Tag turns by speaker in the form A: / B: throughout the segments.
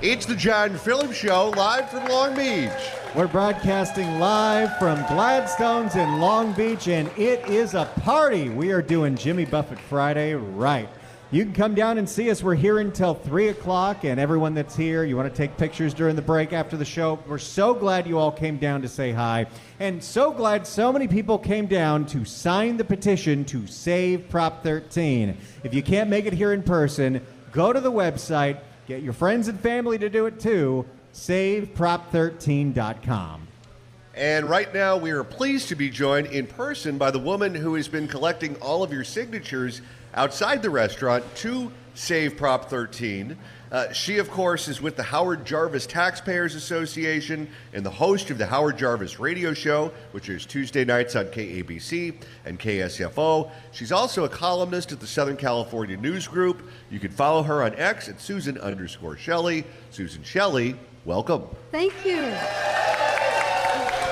A: It's the John Phillips Show, live from Long Beach.
B: We're broadcasting live from Gladstones in Long Beach, and it is a party. We are doing Jimmy Buffett Friday right. You can come down and see us. We're here until 3 o'clock, and everyone that's here, you want to take pictures during the break after the show. We're so glad you all came down to say hi, and so glad so many people came down to sign the petition to save Prop 13. If you can't make it here in person, go to the website, get your friends and family to do it too, saveprop13.com.
A: And right now, we are pleased to be joined in person by the woman who has been collecting all of your signatures outside the restaurant to save Prop 13. She, of course, is with the Howard Jarvis Taxpayers Association and the host of the Howard Jarvis Radio Show, which is Tuesday nights on KABC and KSFO. She's also a columnist at the Southern California News Group. You can follow her on X at Susan_Shelley. Susan Shelley, welcome.
C: Thank you.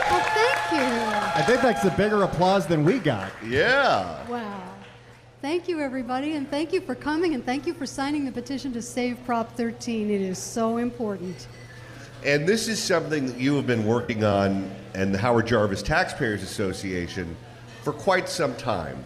C: Oh, thank you.
B: I think that's a bigger applause than we got.
A: Yeah.
C: Wow. Thank you, everybody, and thank you for coming, and thank you for signing the petition to save Prop 13. It is so important.
A: And this is something that you have been working on and the Howard Jarvis Taxpayers Association for quite some time.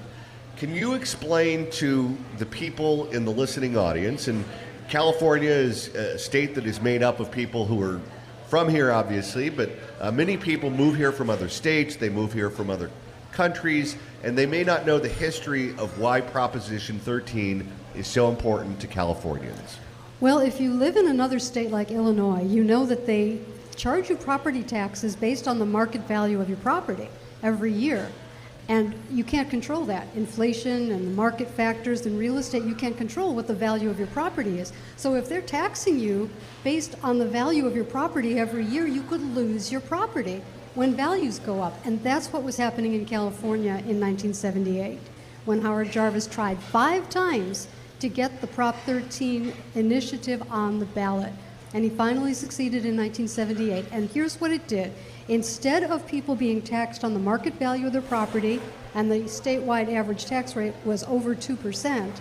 A: Can you explain to the people in the listening audience, and California is a state that is made up of people who are from here, obviously, but many people move here from other states, they move here from other countries, and they may not know the history of why Proposition 13 is so important to Californians.
C: Well, if you live in another state like Illinois, you know that they charge you property taxes based on the market value of your property every year. And you can't control that. Inflation and the market factors in real estate, you can't control what the value of your property is. So if they're taxing you based on the value of your property every year, you could lose your property when values go up. And that's what was happening in California in 1978, when Howard Jarvis tried 5 times to get the Prop 13 initiative on the ballot. And he finally succeeded in 1978. And here's what it did. Instead of people being taxed on the market value of their property, and the statewide average tax rate was over 2%,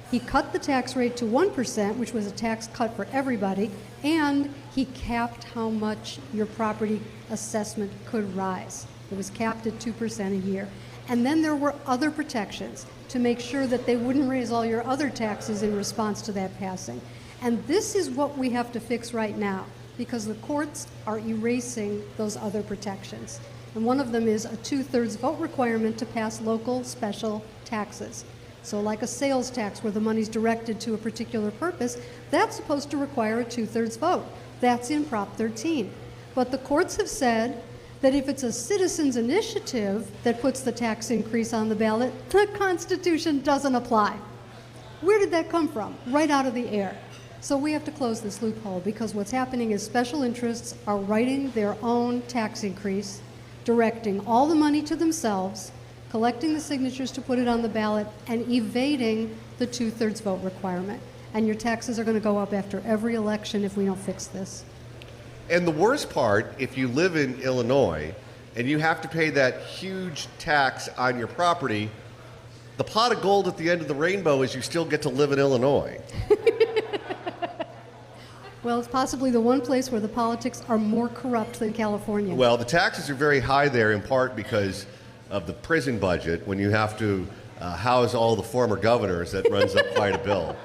C: he cut the tax rate to 1%, which was a tax cut for everybody, and he capped how much your property assessment could rise. It was capped at 2% a year. And then there were other protections to make sure that they wouldn't raise all your other taxes in response to that passing. And this is what we have to fix right now, because the courts are erasing those other protections. And one of them is a 2/3 vote requirement to pass local special taxes. So like a sales tax where the money's directed to a particular purpose, that's supposed to require a 2/3 vote. That's in Prop 13. But the courts have said that if it's a citizen's initiative that puts the tax increase on the ballot, the Constitution doesn't apply. Where did that come from? Right out of the air. So we have to close this loophole, because what's happening is special interests are writing their own tax increase, directing all the money to themselves, collecting the signatures to put it on the ballot, and evading the 2/3 vote requirement. And your taxes are going to go up after every election if we don't fix this.
A: And the worst part, if you live in Illinois and you have to pay that huge tax on your property, the pot of gold at the end of the rainbow is you still get to live in Illinois.
C: Well, it's possibly the one place where the politics are more corrupt than California.
A: Well, the taxes are very high there in part because of the prison budget. When you have to house all the former governors, that runs up quite a bill.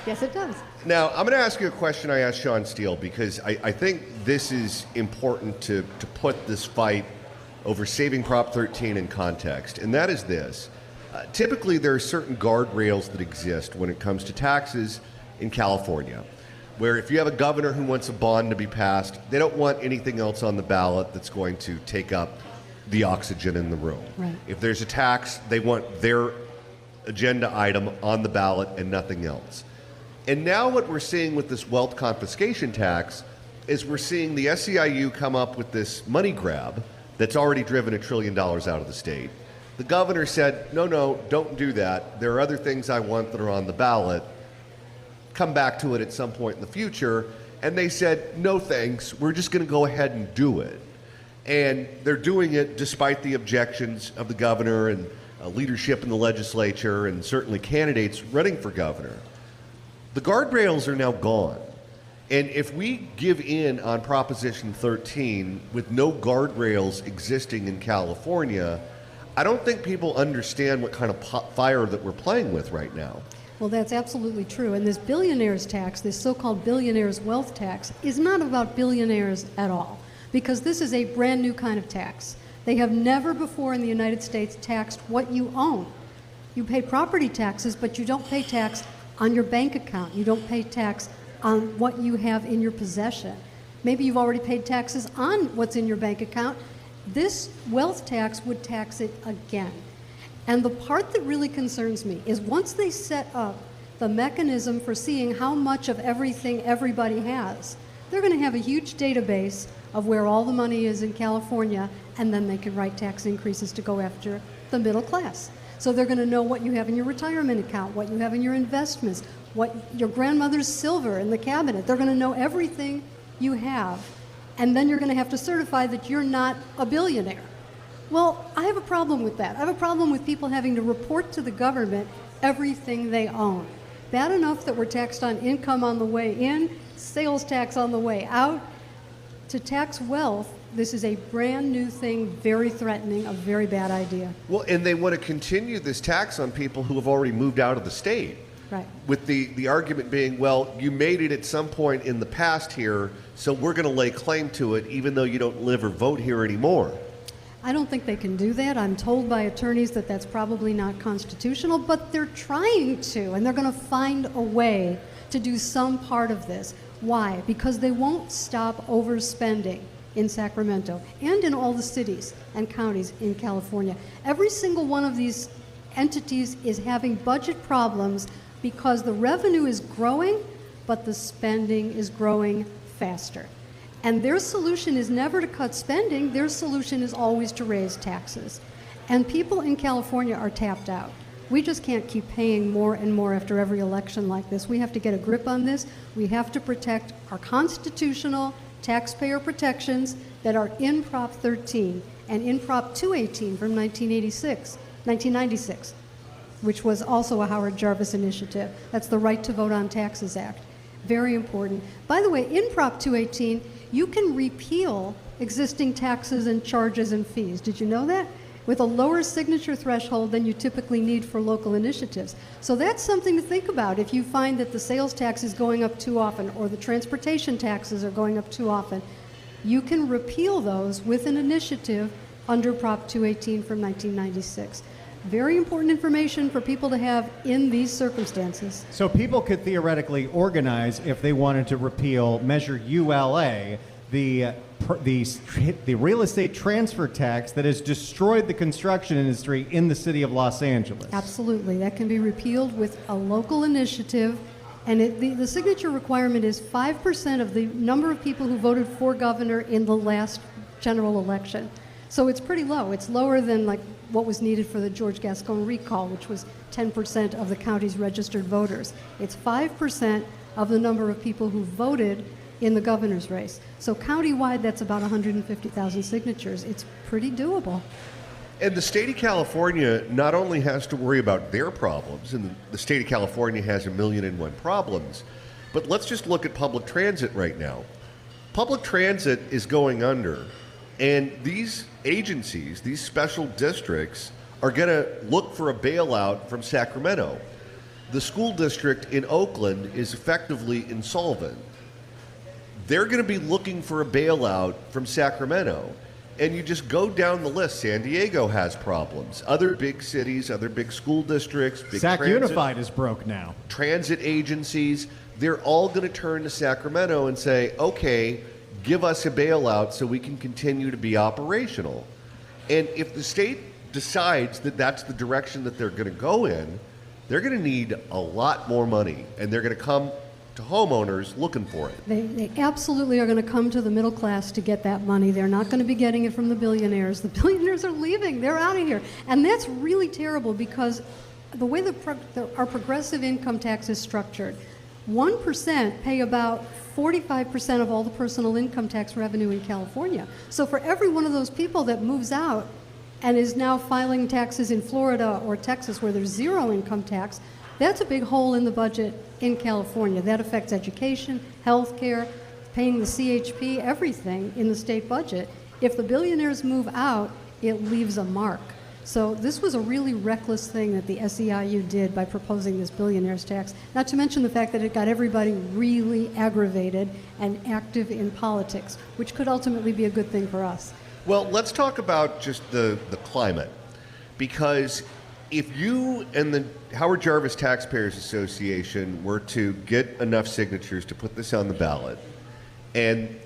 C: Yes, it does.
A: Now, I'm going to ask you a question I asked Sean Steele, because I think this is important to put this fight over saving Prop 13 in context, and that is this. Typically, there are certain guardrails that exist when it comes to taxes in California, where if you have a governor who wants a bond to be passed, they don't want anything else on the ballot that's going to take up the oxygen in the room.
C: Right.
A: If there's a tax, they want their agenda item on the ballot and nothing else. And now what we're seeing with this wealth confiscation tax is we're seeing the SEIU come up with this money grab that's already driven $1 trillion out of the state. The governor said, no, don't do that. There are other things I want that are on the ballot. Come back to it at some point in the future. And they said, no thanks, we're just going to go ahead and do it. And they're doing it despite the objections of the governor and leadership in the legislature and certainly candidates running for governor. The guardrails are now gone. And if we give in on Proposition 13 with no guardrails existing in California, I don't think people understand what kind of fire that we're playing with right now.
C: Well, that's absolutely true. And this billionaires tax, this so-called billionaires wealth tax, is not about billionaires at all, because this is a brand new kind of tax. They have never before in the United States taxed what you own. You pay property taxes, but you don't pay tax on your bank account. You don't pay tax on what you have in your possession. Maybe you've already paid taxes on what's in your bank account. This wealth tax would tax it again. And the part that really concerns me is once they set up the mechanism for seeing how much of everything everybody has, they're going to have a huge database of where all the money is in California, and then they can write tax increases to go after the middle class. So they're going to know what you have in your retirement account, what you have in your investments, what your grandmother's silver in the cabinet. They're going to know everything you have, and then you're going to have to certify that you're not a billionaire. Well, I have a problem with that. I have a problem with people having to report to the government everything they own. Bad enough that we're taxed on income on the way in, sales tax on the way out. To tax wealth, this is a brand new thing, very threatening, a very bad idea.
A: Well, and they want to continue this tax on people who have already moved out of the state.
C: Right.
A: With the argument being, well, you made it at some point in the past here, so we're going to lay claim to it even though you don't live or vote here anymore.
C: I don't think they can do that. I'm told by attorneys that that's probably not constitutional, but they're trying to, and they're going to find a way to do some part of this. Why? Because they won't stop overspending in Sacramento and in all the cities and counties in California. Every single one of these entities is having budget problems because the revenue is growing, but the spending is growing faster. And their solution is never to cut spending. Their solution is always to raise taxes. And people in California are tapped out. We just can't keep paying more and more after every election like this. We have to get a grip on this. We have to protect our constitutional taxpayer protections that are in Prop 13 and in Prop 218 from 1996, which was also a Howard Jarvis initiative. That's the Right to Vote on Taxes Act. Very important. By the way, in Prop 218, you can repeal existing taxes and charges and fees. Did you know that? With a lower signature threshold than you typically need for local initiatives. So that's something to think about. If you find that the sales tax is going up too often or the transportation taxes are going up too often, you can repeal those with an initiative under Prop 218 from 1996. Very important information for people to have in these circumstances.
B: So people could theoretically organize if they wanted to repeal Measure ULA, the real estate transfer tax that has destroyed the construction industry in the city of Los Angeles.
C: Absolutely. That can be repealed with a local initiative. And the signature requirement is 5% of the number of people who voted for governor in the last general election. So it's pretty low. It's lower than like what was needed for the George Gascon recall, which was 10% of the county's registered voters. It's 5% of the number of people who voted in the governor's race. So countywide, that's about 150,000 signatures. It's pretty doable.
A: And the state of California not only has to worry about their problems, and the state of California has 1,000,001 problems, but let's just look at public transit right now. Public transit is going under, and these agencies, these special districts, are going to look for a bailout from Sacramento. The school district in Oakland is effectively insolvent. They're going to be looking for a bailout from Sacramento. And you just go down the list. San Diego has problems. Other big cities, other big school districts, big
B: Sac Unified is broke now.
A: Transit agencies, they're all going to turn to Sacramento and say, okay, give us a bailout so we can continue to be operational. And if the state decides that that's the direction that they're going to go in, they're going to need a lot more money. And they're going to come to homeowners looking for it.
C: They absolutely are going to come to the middle class to get that money. They're not going to be getting it from the billionaires. The billionaires are leaving. They're out of here. And that's really terrible because the way our progressive income tax is structured, 1% pay about 45% of all the personal income tax revenue in California. So for every one of those people that moves out and is now filing taxes in Florida or Texas where there's zero income tax, That's a big hole in the budget in California. That affects education, health care, paying the CHP, everything in the state budget. If the billionaires move out, it leaves a mark. So this was a really reckless thing that the SEIU did by proposing this billionaires tax, not to mention the fact that it got everybody really aggravated and active in politics, which could ultimately be a good thing for us.
A: Well, let's talk about just the climate, because if you and the Howard Jarvis Taxpayers Association were to get enough signatures to put this on the ballot, and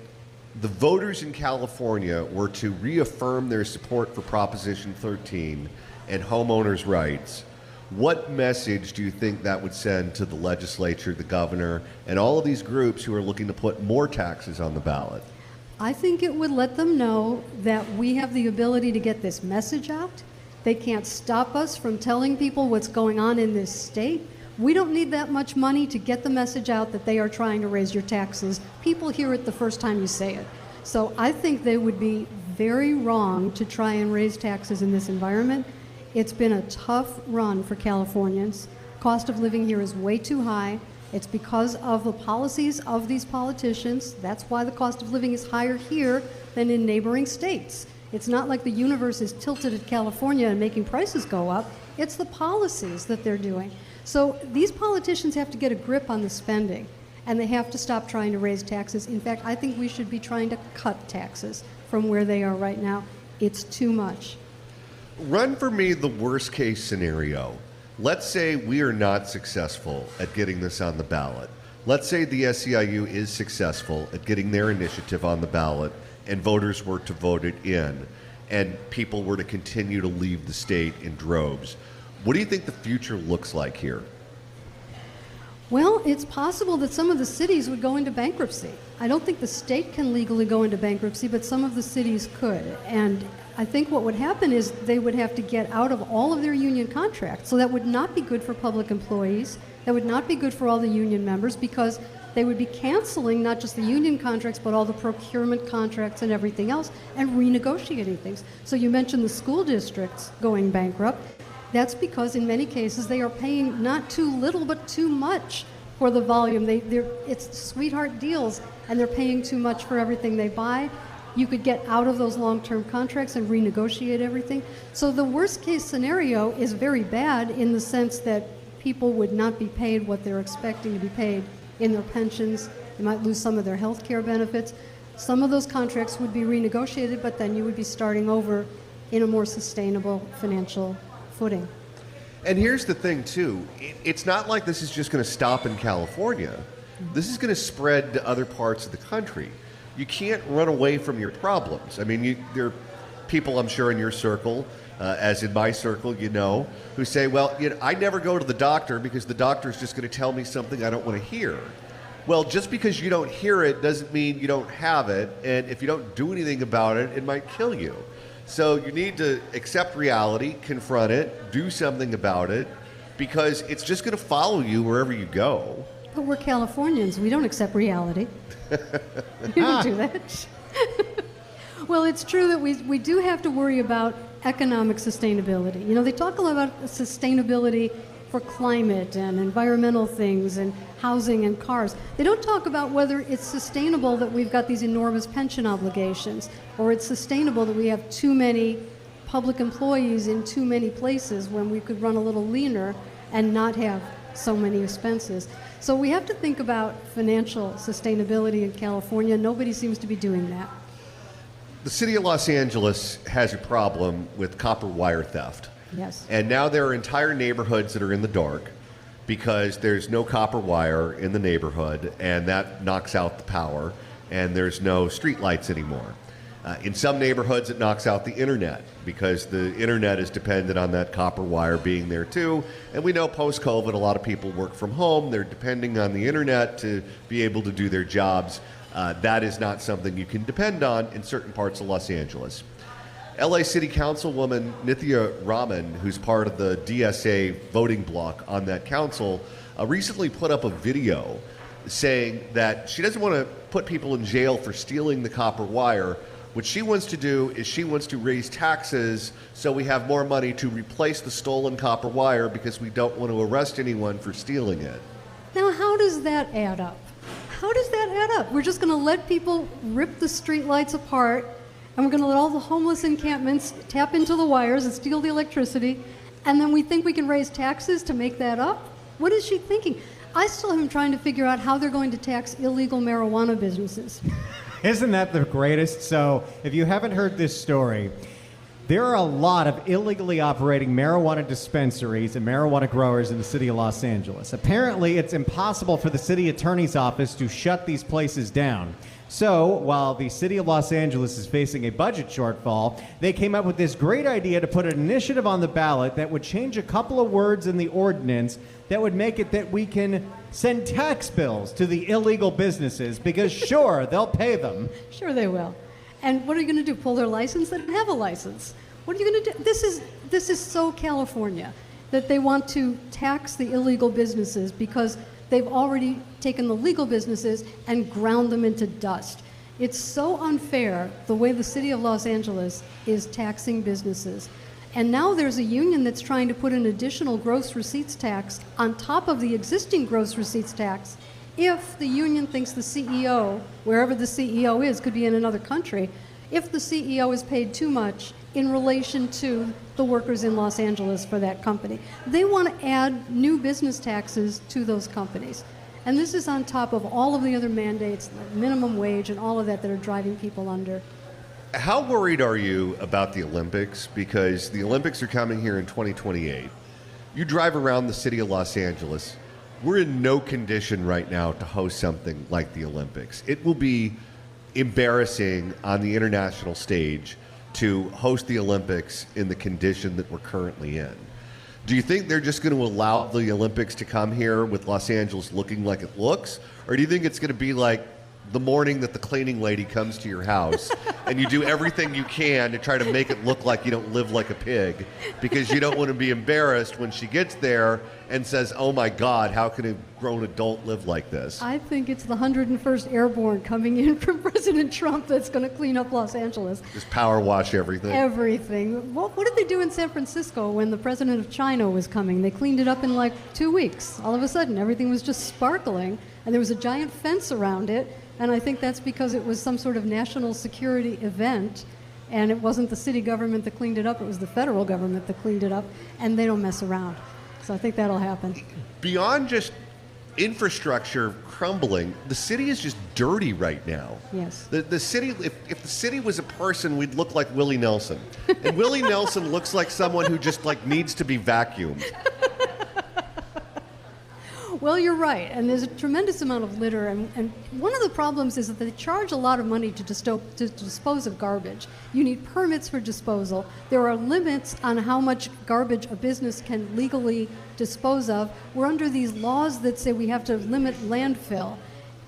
A: the voters in California were to reaffirm their support for Proposition 13 and homeowners' rights, what message do you think that would send to the legislature, the governor, and all of these groups who are looking to put more taxes on the ballot?
C: I think it would let them know that we have the ability to get this message out. They can't stop us from telling people what's going on in this state. We don't need that much money to get the message out that they are trying to raise your taxes. People hear it the first time you say it. So I think they would be very wrong to try and raise taxes in this environment. It's been a tough run for Californians. Cost of living here is way too high. It's because of the policies of these politicians. That's why the cost of living is higher here than in neighboring states. It's not like the universe is tilted at California and making prices go up. It's the policies that they're doing. So these politicians have to get a grip on the spending, and they have to stop trying to raise taxes. In fact, I think we should be trying to cut taxes from where they are right now. It's too much.
A: Run for me the worst case scenario. Let's say we are not successful at getting this on the ballot. Let's say the SEIU is successful at getting their initiative on the ballot and voters were to vote it in and people were to continue to leave the state in droves. What do you think the future looks like here?
C: Well, it's possible that some of the cities would go into bankruptcy. I don't think the state can legally go into bankruptcy, but some of the cities could. And I think what would happen is they would have to get out of all of their union contracts. So that would not be good for public employees. That would not be good for all the union members, because they would be canceling not just the union contracts, but all the procurement contracts and everything else, and renegotiating things. So you mentioned the school districts going bankrupt. That's because in many cases they are paying not too little but too much for the volume. It's sweetheart deals, and they're paying too much for everything they buy. You could get out of those long-term contracts and renegotiate everything. So the worst case scenario is very bad in the sense that people would not be paid what they're expecting to be paid in their pensions. They might lose some of their health care benefits. Some of those contracts would be renegotiated, but then you would be starting over in a more sustainable financial footing.
A: And here's the thing, too. It's not like this is just going to stop in California. This is going to spread to other parts of the country. You can't run away from your problems. I mean, there are people, I'm sure, in your circle, as in my circle, who say, well, I never go to the doctor because the doctor's just going to tell me something I don't want to hear. Well, just because you don't hear it doesn't mean you don't have it, and if you don't do anything about it, it might kill you. So you need to accept reality, confront it, do something about it, because it's just going to follow you wherever you go.
C: But we're Californians. We don't accept reality. We don't do that. Well, it's true that we do have to worry about economic sustainability. They talk a lot about sustainability for climate and environmental things and housing and cars. They don't talk about whether it's sustainable that we've got these enormous pension obligations, or it's sustainable that we have too many public employees in too many places when we could run a little leaner and not have so many expenses. So we have to think about financial sustainability in California. Nobody seems to be doing that.
A: The city of Los Angeles has a problem with copper wire theft.
C: Yes.
A: And now there are entire neighborhoods that are in the dark because there's no copper wire in the neighborhood, and that knocks out the power, and there's no street lights anymore. In some neighborhoods, it knocks out the internet because the internet is dependent on that copper wire being there too. And we know post-COVID, a lot of people work from home. They're depending on the internet to be able to do their jobs. That is not something you can depend on in certain parts of Los Angeles. LA City Councilwoman Nithya Raman, who's part of the DSA voting bloc on that council, recently put up a video saying that she doesn't want to put people in jail for stealing the copper wire, What she wants to do is she wants to raise taxes so we have more money to replace the stolen copper wire because we don't want to arrest anyone for stealing it.
C: Now, how does that add up? How does that add up? We're just going to let people rip the streetlights apart, and we're going to let all the homeless encampments tap into the wires and steal the electricity, and then we think we can raise taxes to make that up? What is she thinking? I still am trying to figure out how they're going to tax illegal marijuana businesses.
B: Isn't that the greatest? So, if you haven't heard this story, there are a lot of illegally operating marijuana dispensaries and marijuana growers in the city of Los Angeles. Apparently, it's impossible for the city attorney's office to shut these places down. So, while the city of Los Angeles is facing a budget shortfall, they came up with this great idea to put an initiative on the ballot that would change a couple of words in the ordinance that would make it that we can send tax bills to the illegal businesses because, sure, they'll pay them.
C: Sure they will. And what are you going to do, pull their license? They don't have a license. What are you going to do? This is so California, that they want to tax the illegal businesses because they've already taken the legal businesses and ground them into dust. It's so unfair the way the city of Los Angeles is taxing businesses. And now there's a union that's trying to put an additional gross receipts tax on top of the existing gross receipts tax if the union thinks the CEO, wherever the CEO is, could be in another country, if the CEO is paid too much in relation to the workers in Los Angeles for that company. They want to add new business taxes to those companies. And this is on top of all of the other mandates, like minimum wage and all of that are driving people under.
A: How worried are you about the Olympics? Because the Olympics are coming here in 2028. You drive around the city of Los Angeles. We're in no condition right now to host something like the Olympics. It will be embarrassing on the international stage to host the Olympics in the condition that we're currently in. Do you think they're just going to allow the Olympics to come here with Los Angeles looking like it looks? Or do you think it's going to be like the morning that the cleaning lady comes to your house and you do everything you can to try to make it look like you don't live like a pig because you don't want to be embarrassed when she gets there and says, oh my God, how can a grown adult live like this?
C: I think it's the 101st Airborne coming in from President Trump that's going to clean up Los Angeles.
A: Just power wash everything?
C: Everything. What did they do in San Francisco when the president of China was coming? They cleaned it up in like 2 weeks. All of a sudden, everything was just sparkling, and there was a giant fence around it. And I think that's because it was some sort of national security event, and it wasn't the city government that cleaned it up, it was the federal government that cleaned it up, and they don't mess around. So I think that'll happen.
A: Beyond just infrastructure crumbling, the city is just dirty right now.
C: Yes.
A: The city, if the city was a person, we'd look like Willie Nelson. And Willie Nelson looks like someone who just like needs to be vacuumed.
C: Well, you're right, and there's a tremendous amount of litter, and one of the problems is that they charge a lot of money to dispose of garbage. You need permits for disposal. There are limits on how much garbage a business can legally dispose of. We're under these laws that say we have to limit landfill,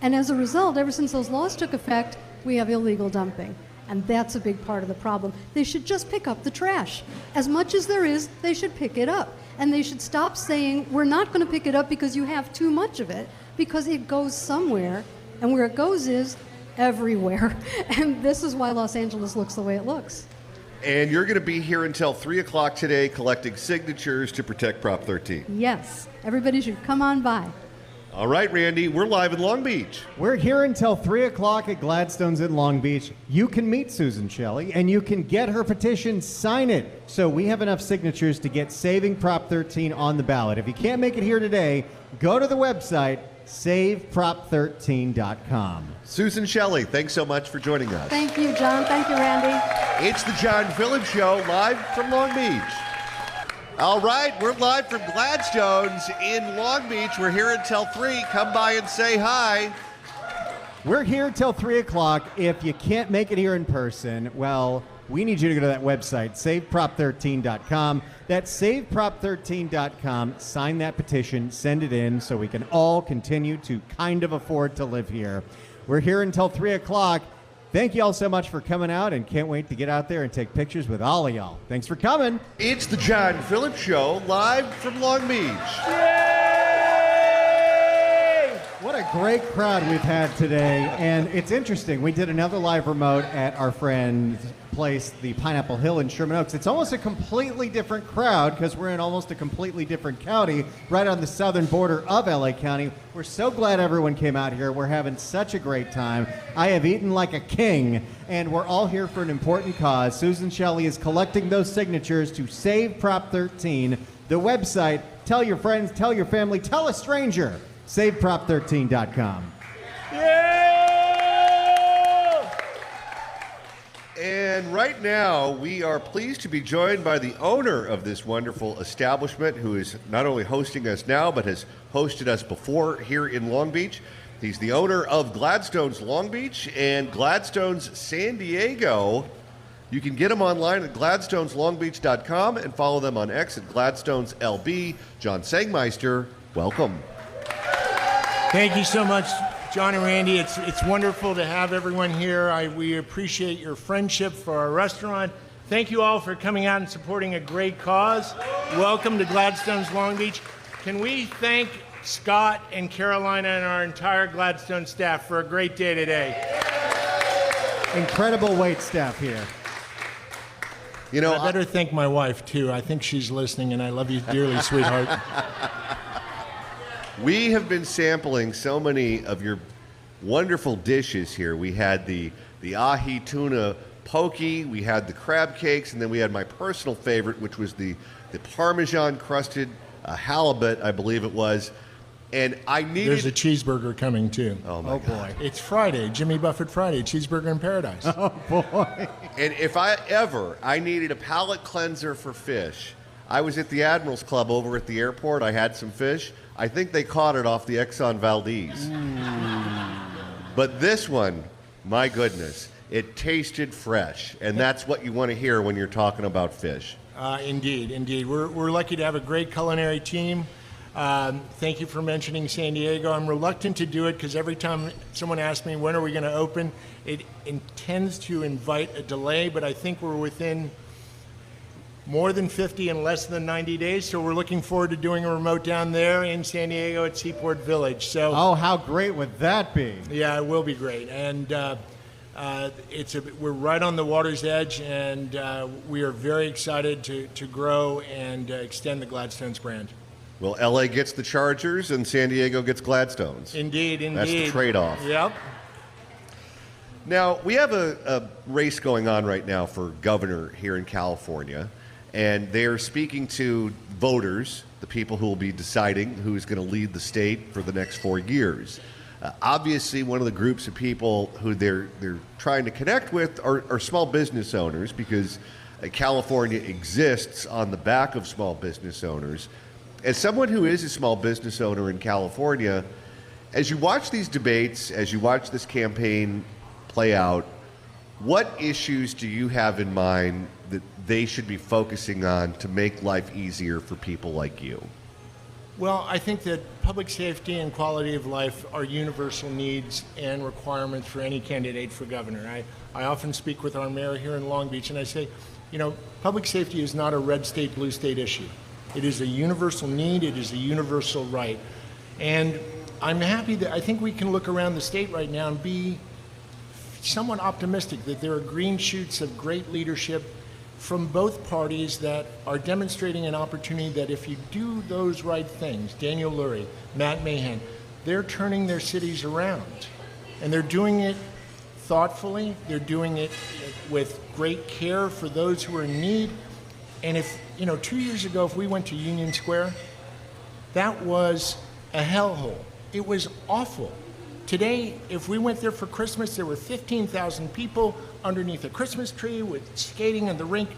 C: and as a result, ever since those laws took effect, we have illegal dumping. And that's a big part of the problem. They should just pick up the trash. As much as there is, they should pick it up. And they should stop saying, we're not going to pick it up because you have too much of it, because it goes somewhere, and where it goes is everywhere. And this is why Los Angeles looks the way it looks.
A: And you're going to be here until 3 o'clock today collecting signatures to protect Prop 13.
C: Yes. Everybody should come on by.
A: All right, Randy, we're live in Long Beach.
B: We're here until 3 o'clock at Gladstones in Long Beach. You can meet Susan Shelley, and you can get her petition, sign it. So we have enough signatures to get Saving Prop 13 on the ballot. If you can't make it here today, go to the website, saveprop13.com.
A: Susan Shelley, thanks so much for joining us.
C: Thank you, John. Thank you, Randy.
A: It's the John Phillips Show, live from Long Beach. All right, we're live from Gladstones in Long Beach. We're here until 3. Come by and say hi.
B: We're here till 3 o'clock. If you can't make it here in person, well, we need you to go to that website, saveprop13.com. That's saveprop13.com. Sign that petition, send it in so we can all continue to kind of afford to live here. We're here until 3 o'clock. Thank you all so much for coming out, and can't wait to get out there and take pictures with all of y'all. Thanks for coming.
A: It's the John Phillips Show, live from Long Beach.
B: Yay! What a great crowd we've had today, and it's interesting. We did another live remote at our friend's place, the Pineapple Hill in Sherman Oaks. It's almost a completely different crowd because we're in almost a completely different county right on the southern border of LA County. We're so glad everyone came out here. We're having such a great time. I have eaten like a king, and we're all here for an important cause. Susan Shelley is collecting those signatures to save Prop 13. The website, tell your friends, tell your family, tell a stranger, saveprop13.com.
A: And right now, we are pleased to be joined by the owner of this wonderful establishment, who is not only hosting us now, but has hosted us before here in Long Beach. He's the owner of Gladstones Long Beach and Gladstones San Diego. You can get them online at gladstoneslongbeach.com and follow them on X at GladstonesLB. John Sangmeister, welcome.
D: Thank you so much, John and Randy. It's wonderful to have everyone here. We appreciate your friendship for our restaurant. Thank you all for coming out and supporting a great cause. Welcome to Gladstones Long Beach. Can we thank Scott and Carolina and our entire Gladstone staff for a great day today?
B: Incredible wait staff here.
A: You know,
D: I better thank my wife, too. I think she's listening, and I love you dearly, sweetheart.
A: We have been sampling so many of your wonderful dishes here. We had the ahi tuna poke, we had the crab cakes, and then we had my personal favorite, which was the Parmesan crusted halibut, I believe it was. And I needed...
D: There's a cheeseburger coming, too.
A: Oh, my God.
D: It's Friday, Jimmy Buffett Friday, cheeseburger in paradise.
B: Oh, boy.
A: And if I needed a palate cleanser for fish, I was at the Admirals Club over at the airport. I had some fish. I think they caught it off the Exxon Valdez. But this one, my goodness, it tasted fresh. And that's what you want to hear when you're talking about fish.
D: Indeed. We're lucky to have a great culinary team. Thank you for mentioning San Diego. I'm reluctant to do it because every time someone asks me when are we going to open, it intends to invite a delay, but I think we're within more than 50 in less than 90 days, so we're looking forward to doing a remote down there in San Diego at Seaport Village. So,
B: oh, how great would that be?
D: Yeah, it will be great. And we're right on the water's edge, and we are very excited to grow and extend the Gladstones brand.
A: Well, LA gets the Chargers and San Diego gets Gladstones.
D: Indeed.
A: That's the trade-off.
D: Yep.
A: Now, we have a race going on right now for governor here in California, and they're speaking to voters, the people who will be deciding who's going to lead the state for the next 4 years. Obviously, one of the groups of people who they're trying to connect with are small business owners, because California exists on the back of small business owners. As someone who is a small business owner in California, as you watch these debates, as you watch this campaign play out, what issues do you have in mind that they should be focusing on to make life easier for people like you?
D: Well, I think that public safety and quality of life are universal needs and requirements for any candidate for governor. I often speak with our mayor here in Long Beach, and I say, public safety is not a red state, blue state issue. It is a universal need. It is a universal right. And I'm happy that I think we can look around the state right now and be somewhat optimistic that there are green shoots of great leadership from both parties that are demonstrating an opportunity that if you do those right things, Daniel Lurie, Matt Mahan, they're turning their cities around. And they're doing it thoughtfully. They're doing it with great care for those who are in need. And if, 2 years ago, if we went to Union Square, that was a hellhole. It was awful. Today, if we went there for Christmas, there were 15,000 people underneath a Christmas tree with skating in the rink.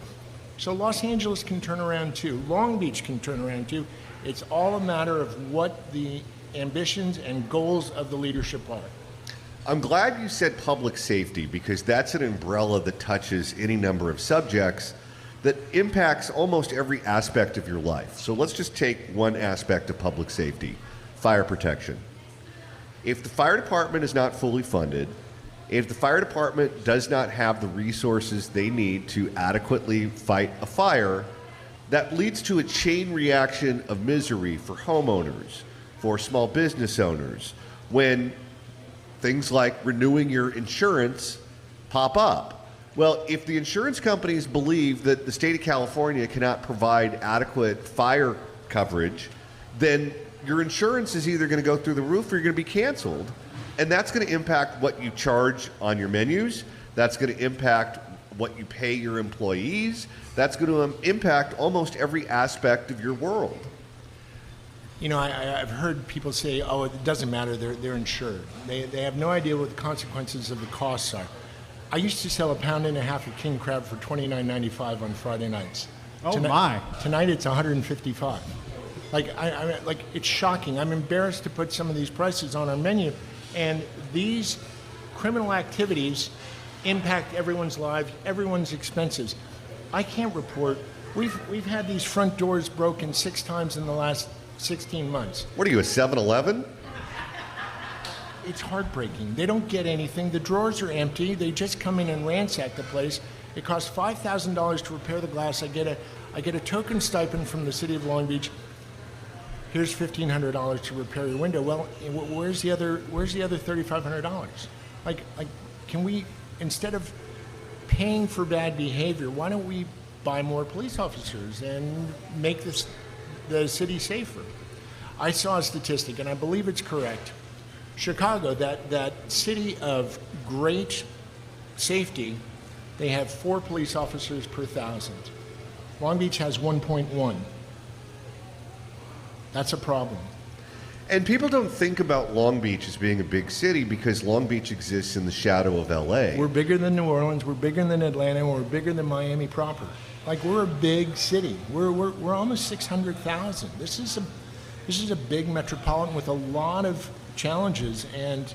D: So Los Angeles can turn around too. Long Beach can turn around too. It's all a matter of what the ambitions and goals of the leadership are.
A: I'm glad you said public safety, because that's an umbrella that touches any number of subjects that impacts almost every aspect of your life. So let's just take one aspect of public safety, fire protection. If the fire department is not fully funded, if the fire department does not have the resources they need to adequately fight a fire, that leads to a chain reaction of misery for homeowners, for small business owners, when things like renewing your insurance pop up. Well, if the insurance companies believe that the state of California cannot provide adequate fire coverage, then your insurance is either going to go through the roof or you're going to be canceled. And that's going to impact what you charge on your menus. That's going to impact what you pay your employees. That's going to impact almost every aspect of your world.
D: You know, I've heard people say, oh, it doesn't matter, they're insured. They have no idea what the consequences of the costs are. I used to sell a pound and a half of king crab for $29.95 on Friday nights.
B: Oh, my.
D: Tonight it's $155. Like, it's shocking. I'm embarrassed to put some of these prices on our menu, and these criminal activities impact everyone's lives, everyone's expenses. I can't report. We've had these front doors broken 6 times in the last 16 months.
A: What are you, a 7-Eleven?
D: It's heartbreaking. They don't get anything. The drawers are empty. They just come in and ransack the place. It costs $5,000 to repair the glass. I get a token stipend from the city of Long Beach. Here's $1,500 to repair your window. Well, where's the other $3,500? Like, can we, instead of paying for bad behavior, why don't we buy more police officers and make the city safer? I saw a statistic, and I believe it's correct. Chicago, that city of great safety, they have 4 police officers per 1,000. Long Beach has 1.1. That's a problem.
A: And people don't think about Long Beach as being a big city because Long Beach exists in the shadow of LA.
D: We're bigger than New Orleans, we're bigger than Atlanta, and we're bigger than Miami proper. Like, we're a big city. We're almost 600,000. This is a big metropolitan with a lot of challenges, and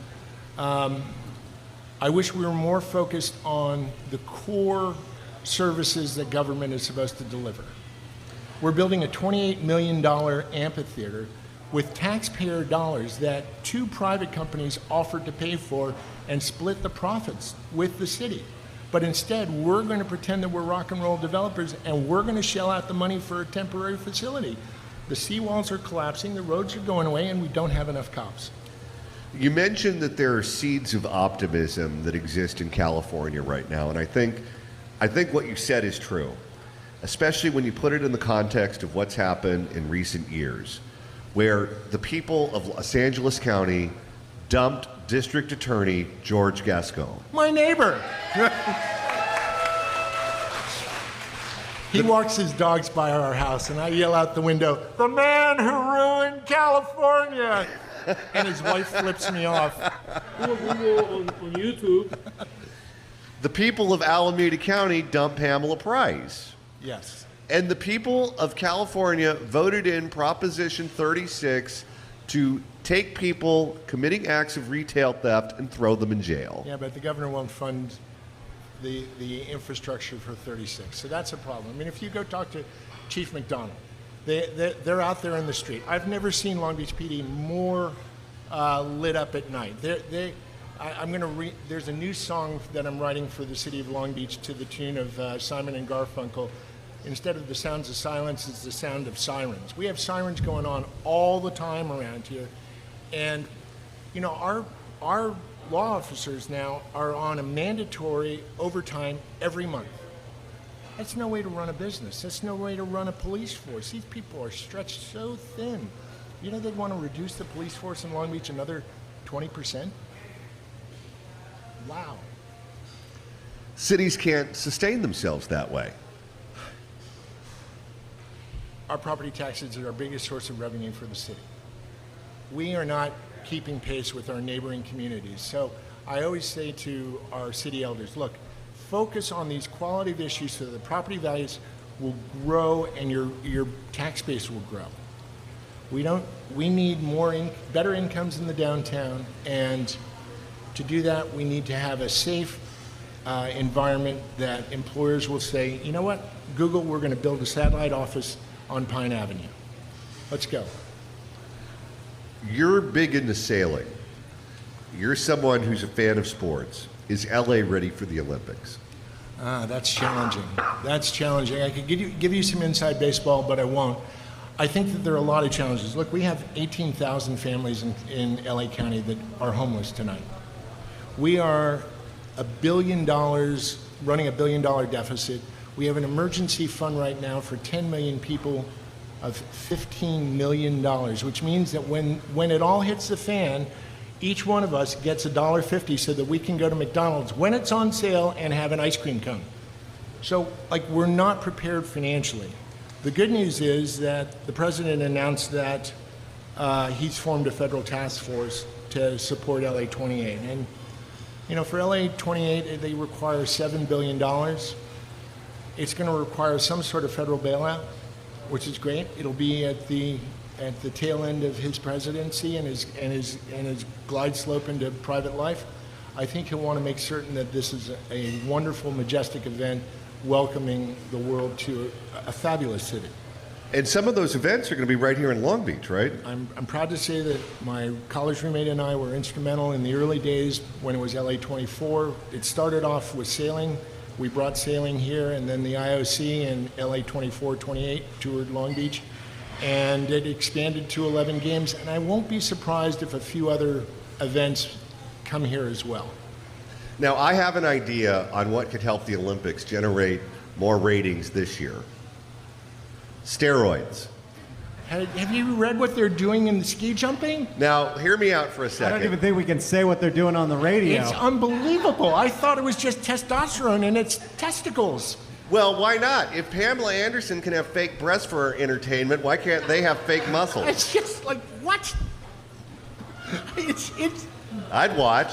D: I wish we were more focused on the core services that government is supposed to deliver. We're building a $28 million amphitheater with taxpayer dollars that 2 private companies offered to pay for and split the profits with the city. But instead, we're going to pretend that we're rock and roll developers, and we're going to shell out the money for a temporary facility. The seawalls are collapsing, the roads are going away, and we don't have enough cops.
A: You mentioned that there are seeds of optimism that exist in California right now, and I think what you said is true, especially when you put it in the context of what's happened in recent years, where the people of Los Angeles County dumped District Attorney George Gascon.
D: My neighbor! He walks his dogs by our house, and I yell out the window, "The man who ruined California!" And his wife flips me off.
E: On YouTube.
A: The people of Alameda County dumped Pamela Price.
D: Yes.
A: And the people of California voted in Proposition 36 to take people committing acts of retail theft and throw them in jail.
D: Yeah, but the governor won't fund the infrastructure for 36. So that's a problem. I mean, if you go talk to Chief McDonald, they're out there in the street. I've never seen Long Beach PD more lit up at night. There's a new song that I'm writing for the city of Long Beach to the tune of Simon and Garfunkel. Instead of the sounds of silence, it's the sound of sirens. We have sirens going on all the time around here. And, you know, our law officers now are on a mandatory overtime every month. That's no way to run a business. That's no way to run a police force. These people are stretched so thin. You know, they'd want to reduce the police force in Long Beach another 20%? Wow.
A: Cities can't sustain themselves that way.
D: Our property taxes are our biggest source of revenue for the city. We are not keeping pace with our neighboring communities. So I always say to our city elders, look, focus on these quality of issues so that the property values will grow and your tax base will grow. We need better incomes in the downtown, and to do that, we need to have a safe environment that employers will say, you know what, Google, we're going to build a satellite office on Pine Avenue. Let's go.
A: You're big into sailing. You're someone who's a fan of sports. Is LA ready for the Olympics?
D: That's challenging. That's challenging. I could give you some inside baseball, but I won't. I think that there are a lot of challenges. Look, we have 18,000 families in LA County that are homeless tonight. We are $1 billion, running $1 billion deficit. We have an emergency fund right now for 10 million people of $15 million, which means that when it all hits the fan, each one of us gets $1.50 so that we can go to McDonald's when it's on sale and have an ice cream cone. So, we're not prepared financially. The good news is that the president announced that he's formed a federal task force to support LA 28. And, for LA 28, they require $7 billion. It's going to require some sort of federal bailout, which is great. It'll be at the tail end of his presidency and his glide slope into private life. I think he'll want to make certain that this is a wonderful, majestic event welcoming the world to a fabulous city.
A: And some of those events are going to be right here in Long Beach, right?
D: I'm proud to say that my college roommate and I were instrumental in the early days when it was LA 24. It started off with sailing. We brought sailing here, and then the IOC and LA 24-28 toured Long Beach, and it expanded to 11 games. And I won't be surprised if a few other events come here as well.
A: Now, I have an idea on what could help the Olympics generate more ratings this year. Steroids.
D: Have you read what they're doing in the ski jumping?
A: Now, hear me out for a
B: I
A: second.
B: don't even think we can say what they're doing on the radio.
D: It's unbelievable. I thought it was just testosterone and it's testicles.
A: Well, why not? If Pamela Anderson can have fake breasts for her entertainment, why can't they have fake muscles?
D: It's just what? It's.
A: I'd watch.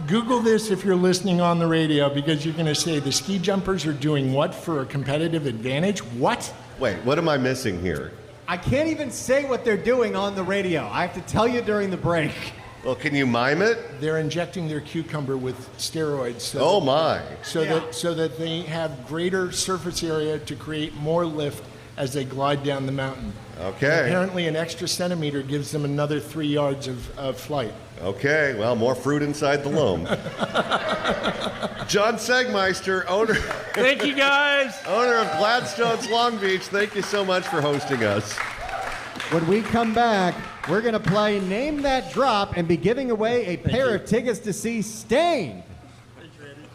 D: Google this if you're listening on the radio, because you're going to say the ski jumpers are doing what for a competitive advantage? What?
A: Wait, what am I missing here?
B: I can't even say what they're doing on the radio. I have to tell you during the break.
A: Well, can you mime it?
D: They're injecting their cucumber with steroids.
A: Oh my.
D: So that they have greater surface area to create more lift as they glide down the mountain.
A: Okay.
D: And apparently an extra centimeter gives them another 3 yards of flight.
A: Okay, well, more fruit inside the loam. John Sangmeister, owner
E: Thank you, guys.
A: owner of Gladstones Long Beach, thank you so much for hosting us.
B: When we come back, we're going to play Name That Drop and be giving away a pair of tickets to see Stain.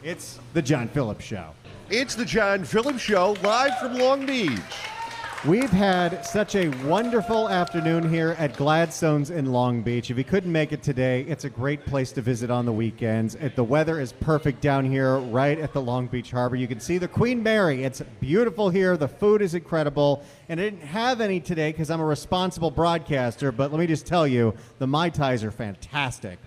B: It's the John Phillips Show.
A: It's the John Phillips Show, live from Long Beach.
B: We've had such a wonderful afternoon here at Gladstones in Long Beach. If you couldn't make it today, it's a great place to visit on the weekends. The weather is perfect down here right at the Long Beach Harbor. You can see the Queen Mary. It's beautiful here. The food is incredible. And I didn't have any today because I'm a responsible broadcaster, but let me just tell you, the Mai Tais are fantastic.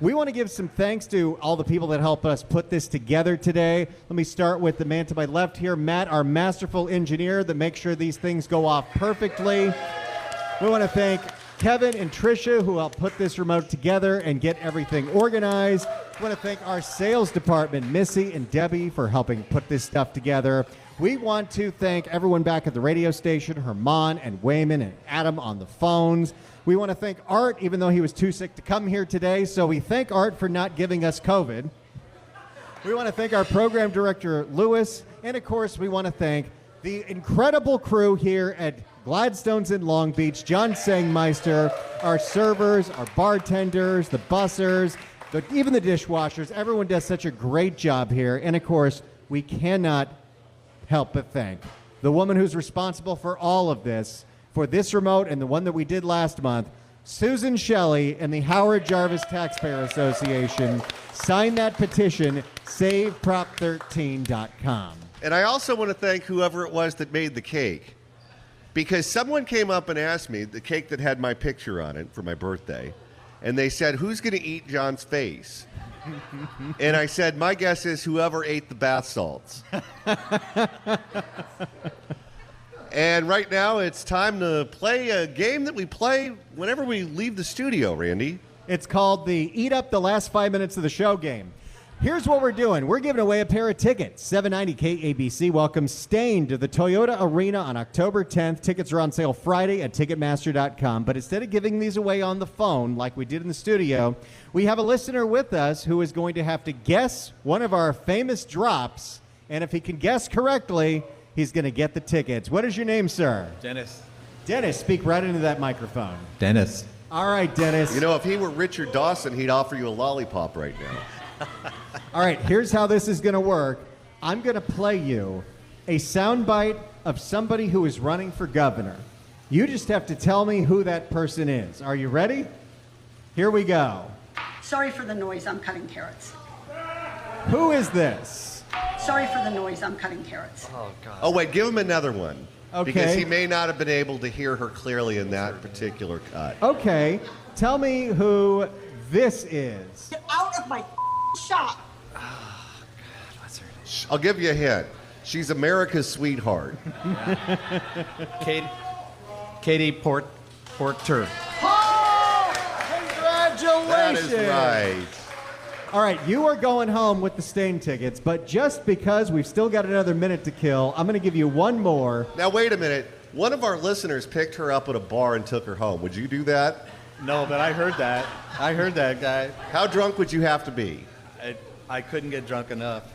B: We want to give some thanks to all the people that helped us put this together today. Let me start with the man to my left here, Matt, our masterful engineer that makes sure these things go off perfectly. We want to thank Kevin and Tricia who helped put this remote together and get everything organized. We want to thank our sales department, Missy and Debbie, for helping put this stuff together. We want to thank everyone back at the radio station, Herman and Wayman and Adam on the phones. We want to thank Art, even though he was too sick to come here today, so we thank Art for not giving us COVID. We want to thank our program director, Lewis, and of course, we want to thank the incredible crew here at Gladstones in Long Beach, John Sangmeister, our servers, our bartenders, the bussers, even the dishwashers. Everyone does such a great job here, and of course, we cannot help but thank the woman who's responsible for all of this, for this remote and the one that we did last month, Susan Shelley and the Howard Jarvis Taxpayer Association. Sign that petition, saveprop13.com.
A: And I also want to thank whoever it was that made the cake, because someone came up and asked me, the cake that had my picture on it for my birthday, and they said, who's going to eat John's face? And I said, my guess is whoever ate the bath salts. And right now, it's time to play a game that we play whenever we leave the studio, Randy.
B: It's called the Eat Up the Last 5 Minutes of the Show game. Here's what we're doing. We're giving away a pair of tickets. 790 KABC welcomes Stain to the Toyota Arena on October 10th. Tickets are on sale Friday at Ticketmaster.com. But instead of giving these away on the phone like we did in the studio, we have a listener with us who is going to have to guess one of our famous drops. And if he can guess correctly, he's going to get the tickets. What is your name, sir?
F: Dennis.
B: Dennis, speak right into that microphone.
F: Dennis.
B: All right, Dennis.
A: You know, if he were Richard Dawson, he'd offer you a lollipop right now.
B: All right, here's how this is going to work. I'm going to play you a soundbite of somebody who is running for governor. You just have to tell me who that person is. Are you ready? Here we go.
G: Sorry for the noise, I'm cutting carrots.
B: Who is this?
G: Sorry for the noise, I'm cutting carrots.
A: Oh, wait, give him another one.
B: Okay.
A: Because he may not have been able to hear her clearly in that particular cut.
B: Okay, tell me who this is.
G: Get out of my shop!
A: I'll give you a hint. She's America's sweetheart.
F: Katie Porter.
B: Congratulations!
A: That is right.
B: All right, you are going home with the Stain tickets, but just because we've still got another minute to kill, I'm going to give you one more.
A: Now, wait a minute. One of our listeners picked her up at a bar and took her home. Would you do that?
F: No, but I heard that. I heard that guy.
A: How drunk would you have to be?
F: I couldn't get drunk enough.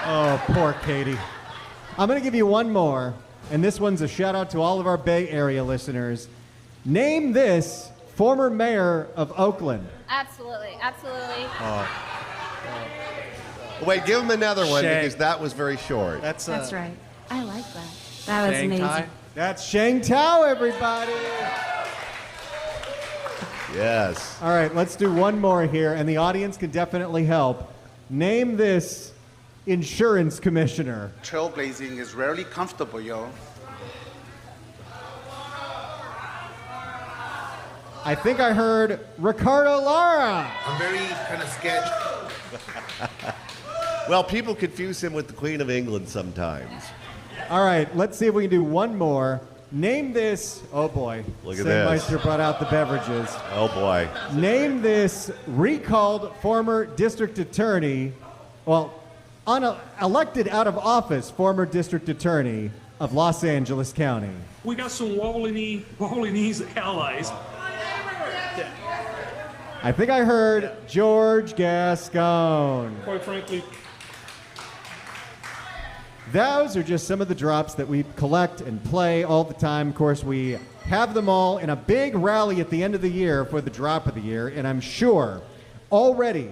B: Oh, poor Katie. I'm going to give you one more, and this one's a shout out to all of our Bay Area listeners. Name this former mayor of Oakland.
H: Absolutely.
A: Wait, give him another one
F: Shang.
A: because that was very short.
H: That's right. I like that. That was amazing.
F: Tai.
B: That's Shang Tao, everybody.
A: Yes.
B: All right, let's do one more here, and the audience can definitely help. Name this insurance commissioner.
I: Trailblazing is rarely comfortable, yo.
B: I think I heard Ricardo Lara.
I: I'm very kind of sketchy.
A: Well, people confuse him with the Queen of England sometimes.
B: All right, let's see if we can do one more. Name this. Oh boy.
A: Look at this.
B: Sangmeister brought out the beverages.
A: Oh, boy.
B: Name this recalled former district attorney, well, elected out of office former district attorney of Los Angeles County.
E: We got some wobbly knees allies.
B: I think I heard George Gascon.
E: Quite frankly,
B: Those are just some of the drops that we collect and play all the time. Of course, we have them all in a big rally at the end of the year for the drop of the year, and I'm sure already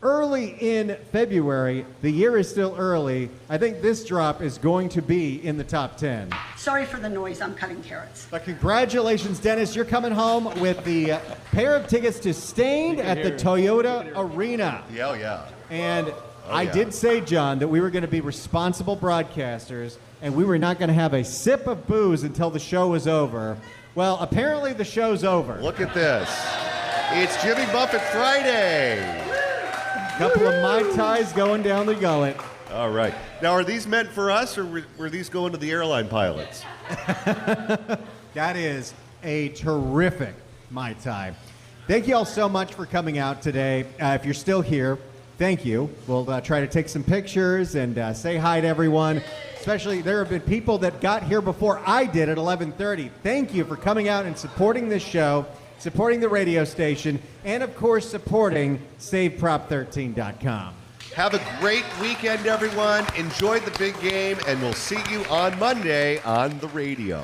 B: early in February, the year is still early, I think this drop is going to be in the top 10.
G: Sorry for the noise, I'm cutting carrots.
B: But congratulations, Dennis. You're coming home with the pair of tickets to Stained at the Toyota Arena.
A: Yeah, oh, yeah.
B: And I did say, John, that we were going to be responsible broadcasters and we were not going to have a sip of booze until the show was over. Well, apparently the show's over.
A: Look at this. It's Jimmy Buffett Friday.
B: Couple of Mai Tais going down the gullet.
A: All right. Now, are these meant for us, or were these going to the airline pilots?
B: That is a terrific Mai Tai. Thank you all so much for coming out today. If you're still here, thank you. We'll try to take some pictures and say hi to everyone. Especially, there have been people that got here before I did at 11:30. Thank you for coming out and supporting this show, supporting the radio station, and of course, supporting SaveProp13.com.
A: Have a great weekend, everyone. Enjoy the big game, and we'll see you on Monday on the radio.